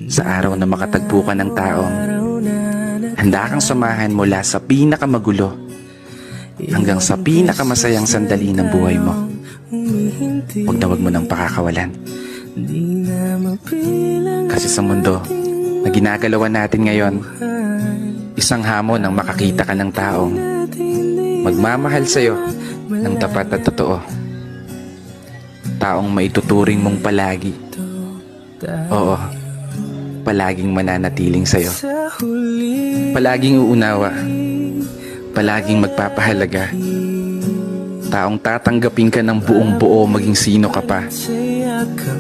Sa araw na makatagpo ka ng taong handa kang samahan mula sa pinakamagulo hanggang sa pinakamasayang sandali ng buhay mo. Huwag mo nang pakakawalan. Kasi sa mundo na ginagalawan natin ngayon, isang hamon ang makakita ka ng taong magmamahal sa'yo ng tapat at totoo. Taong maituturing mong palagi. Oo, palaging mananatiling sa'yo. Palaging uunawa. Palaging magpapahalaga. Taong tatanggapin ka ng buong buo maging sino ka pa.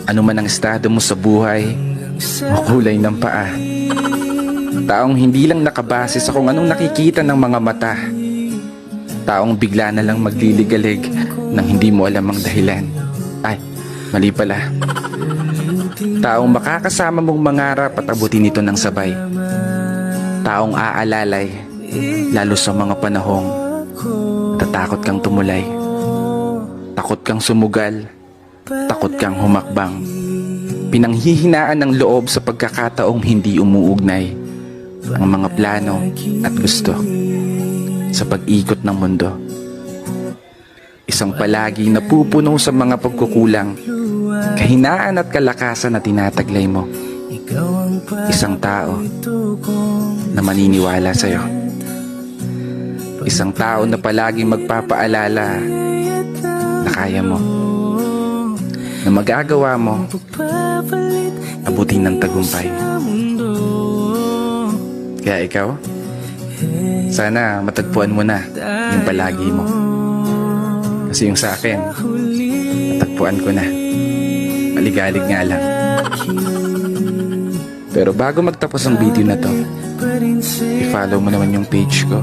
Ano man ang estado mo sa buhay o kulay ng paa. Taong hindi lang nakabase sa kung anong nakikita ng mga mata. Taong bigla na lang magliligalig nang hindi mo alam ang dahilan. Ay, mali pala. Taong makakasama mong mangarap at abutin ito ng sabay. Taong aalalay lalo sa mga panahong tatakot kang tumulay. Takot kang sumugal. Takot kang humakbang. Pinanghihinaan ng loob sa pagkakataong hindi umuugnay ang mga plano at gusto sa pag-ikot ng mundo. Isang palagi na pupuno sa mga pagkukulang, kahinaan at kalakasan na tinataglay mo. Isang tao na maniniwala sa'yo. Isang tao na palaging magpapaalala na kaya mo, na magagawa mo abutin ng tagumpay. Kaya ikaw, sana matagpuan mo na yung palagi mo. Kasi yung sa akin, natagpuan ko na. Maligalig nga lang. Pero bago magtapos ang video na to, i-follow mo naman yung page ko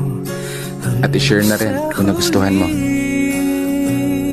at i-share na rin kung nagustuhan mo.